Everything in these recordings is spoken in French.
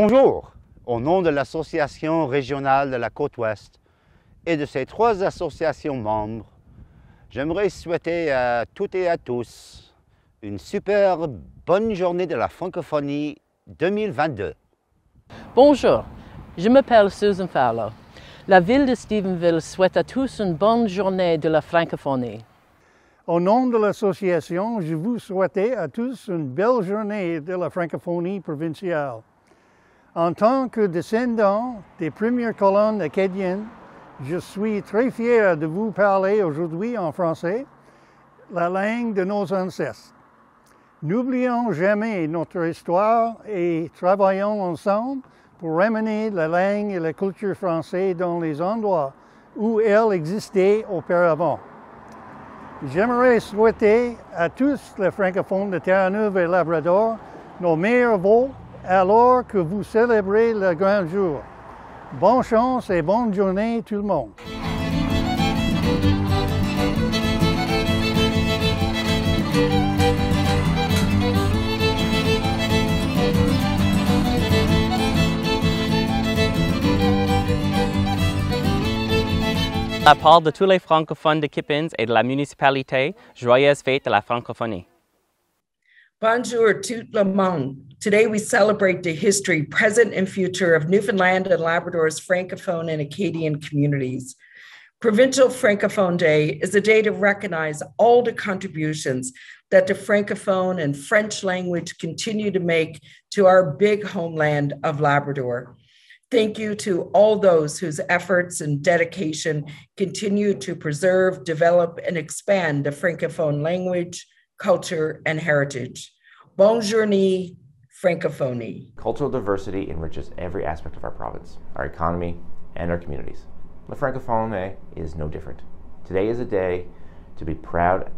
Bonjour, au nom de l'Association régionale de la Côte-Ouest et de ses 3 associations membres, j'aimerais souhaiter à toutes et à tous une super bonne journée de la francophonie 2022. Bonjour, je m'appelle Susan Fowler. La ville de Stephenville souhaite à tous une bonne journée de la francophonie. Au nom de l'association, je vous souhaite à tous une belle journée de la francophonie provinciale. En tant que descendant des premières colonnes acadiennes, je suis très fier de vous parler aujourd'hui en français, la langue de nos ancêtres. N'oublions jamais notre histoire et travaillons ensemble pour ramener la langue et la culture française dans les endroits où elle existait auparavant. J'aimerais souhaiter à tous les francophones de Terre-Neuve et Labrador nos meilleurs vœux alors que vous célébrez le grand jour. Bonne chance et bonne journée tout le monde. De la part de tous les francophones de Kippens et de la municipalité, joyeuse fête de la francophonie. Bonjour tout le monde. Today we celebrate the history, present and future of Newfoundland and Labrador's Francophone and Acadian communities. Provincial Francophone Day is a day to recognize all the contributions that the Francophone and French language continue to make to our big homeland of Labrador. Thank you to all those whose efforts and dedication continue to preserve, develop, and expand the Francophone language, culture, and heritage. Bonne journée, Francophonie. Cultural diversity enriches every aspect of our province, our economy, and our communities. La Francophonie is no different. Today is a day to be proud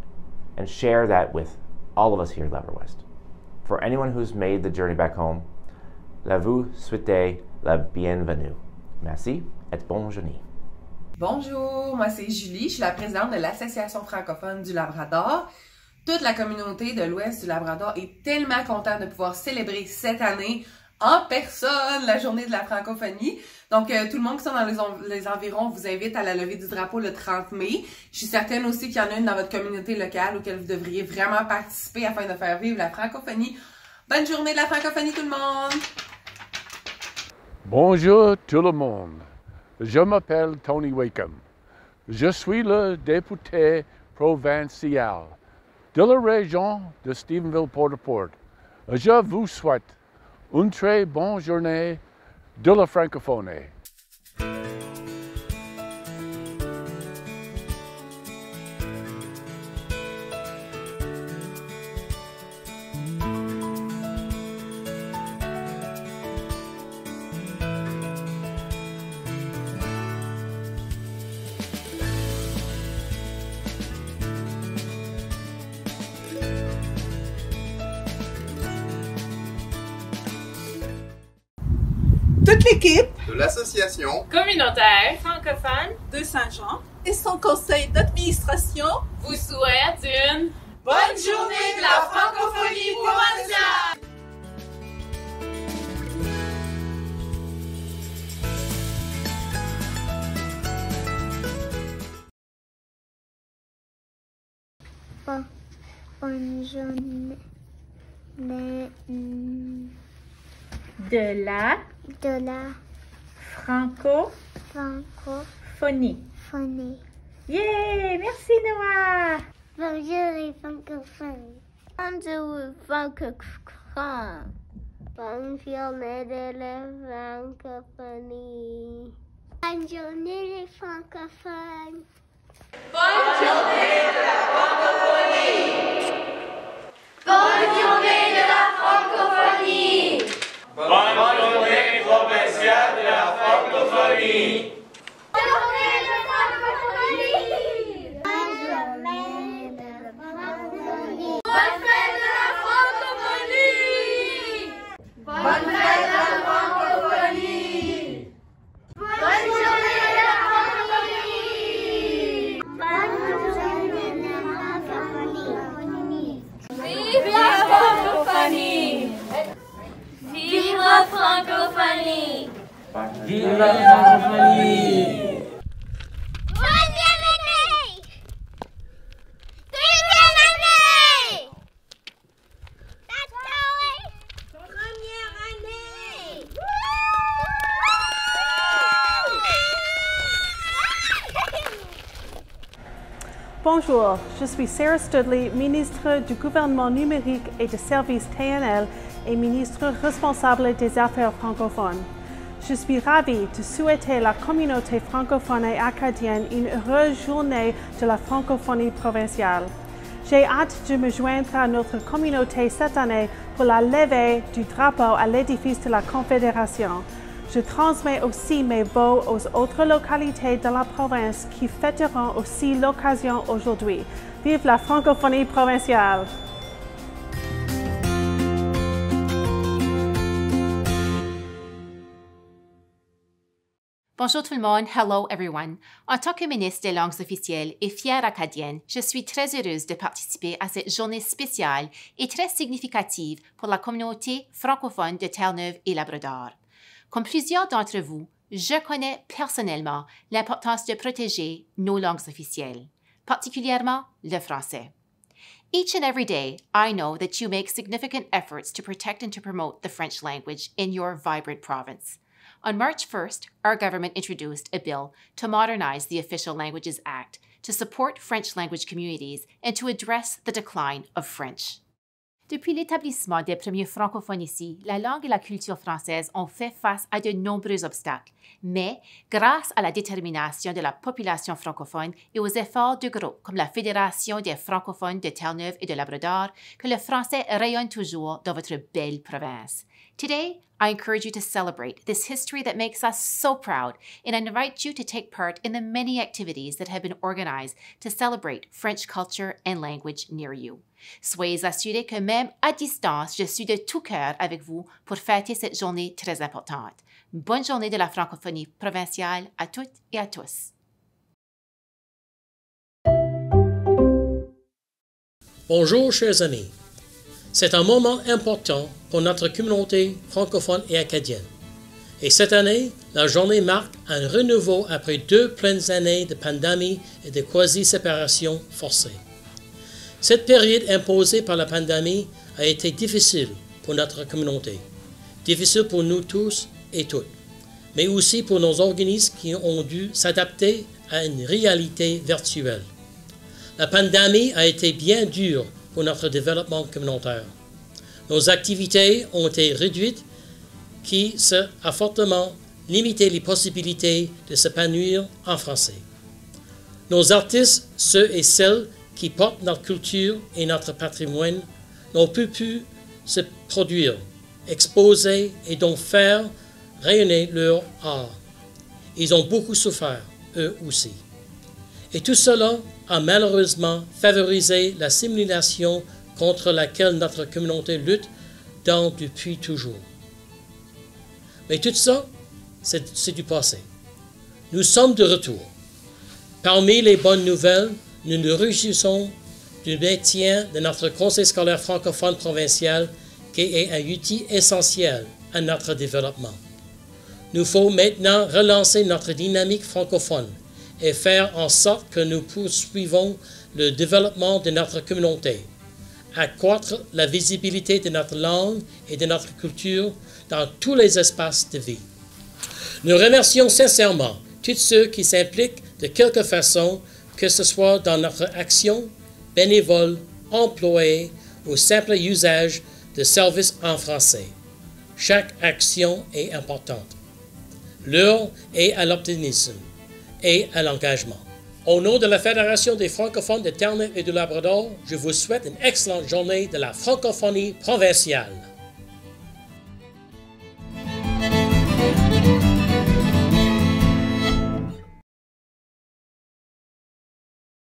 and share that with all of us here at Labrador West. For anyone who's made the journey back home, la vous souhaite la bienvenue. Merci et bonne journée. Bonjour, moi c'est Julie, je suis la présidente de l'Association francophone du Labrador. Toute la communauté de l'Ouest du Labrador est tellement contente de pouvoir célébrer cette année en personne la journée de la francophonie. Donc, tout le monde qui sont dans les environs vous invite à la levée du drapeau le 30 mai. Je suis certaine aussi qu'il y en a une dans votre communauté locale auquel vous devriez vraiment participer afin de faire vivre la francophonie. Bonne journée de la francophonie tout le monde! Bonjour tout le monde. Je m'appelle Tony Wakeham. Je suis le député provincial de la région de Stephenville-Port-au-Port. Je vous souhaite une très bonne journée de la francophonie. Toute l'équipe de l'association communautaire francophone de Saint-Jean et son conseil d'administration vous souhaite une bonne journée de la francophonie provinciale. Bonne journée de la francophonie. Yeah! Merci Noah! Bonjour les francophones. Bonjour les francophones. Bonne journée de la francophonie. Bonne journée les francophones. Bonne journée de la francophonie. Bonne journée de la francophonie. Bonne journée provinciale de la francophonie. Bonne journée de la francophonie. Bonne journée de la francophonie. Bonne fête de la francophonie. Bonne fête de la francophonie. Bonne journée de la francophonie. Bonne la francophonie. Bonjour, je suis Sarah Studley, ministre du gouvernement numérique et des services TNL et ministre responsable des affaires francophones. Je suis ravie de souhaiter à la communauté francophone et acadienne une heureuse journée de la francophonie provinciale. J'ai hâte de me joindre à notre communauté cette année pour la levée du drapeau à l'édifice de la Confédération. Je transmets aussi mes vœux aux autres localités de la province qui fêteront aussi l'occasion aujourd'hui. Vive la francophonie provinciale! Bonjour tout le monde, hello everyone. En tant que ministre des langues officielles et fière acadienne, je suis très heureuse de participer à cette journée spéciale et très significative pour la communauté francophone de Terre-Neuve et Labrador. Comme plusieurs d'entre vous, je connais personnellement l'importance de protéger nos langues officielles, particulièrement le français. Each and every day, I know that you make significant efforts to protect and to promote the French language in your vibrant province. On March 1st, our government introduced a bill to modernize the Official Languages Act to support French language communities and to address the decline of French. Depuis l'établissement des premiers francophones ici, la langue et la culture française ont fait face à de nombreux obstacles. Mais, grâce à la détermination de la population francophone et aux efforts de groupes comme la Fédération des francophones de Terre-Neuve et de Labrador, que le français rayonne toujours dans votre belle province. Today, I encourage you to celebrate this history that makes us so proud, and I invite you to take part in the many activities that have been organized to celebrate French culture and language near you. Soyez assurés que même à distance, je suis de tout cœur avec vous pour fêter cette journée très importante. Bonne journée de la francophonie provinciale à toutes et à tous. Bonjour, chers amis. C'est un moment important pour notre communauté francophone et acadienne. Et cette année, la journée marque un renouveau après 2 pleines années de pandémie et de quasi-séparation forcée. Cette période imposée par la pandémie a été difficile pour notre communauté, difficile pour nous tous et toutes, mais aussi pour nos organismes qui ont dû s'adapter à une réalité virtuelle. La pandémie a été bien dure pour notre développement communautaire. Nos activités ont été réduites, qui a fortement limité les possibilités de s'épanouir en français. Nos artistes, ceux et celles qui portent notre culture et notre patrimoine, n'ont pu se produire, exposer et donc faire rayonner leur art. Ils ont beaucoup souffert, eux aussi. Et tout cela a malheureusement favorisé la simulation contre laquelle notre communauté lutte depuis toujours. Mais tout ça, c'est du passé. Nous sommes de retour. Parmi les bonnes nouvelles, nous nous réjouissons du maintien de notre conseil scolaire francophone provincial qui est un outil essentiel à notre développement. Nous faut maintenant relancer notre dynamique francophone et faire en sorte que nous poursuivons le développement de notre communauté, accroître la visibilité de notre langue et de notre culture dans tous les espaces de vie. Nous remercions sincèrement tous ceux qui s'impliquent de quelque façon, que ce soit dans notre action, bénévole, employés ou simple usage de services en français. Chaque action est importante. L'heure est à l'optimisme et à l'engagement. Au nom de la Fédération des francophones de Terre-Neuve et du Labrador, je vous souhaite une excellente journée de la francophonie provinciale.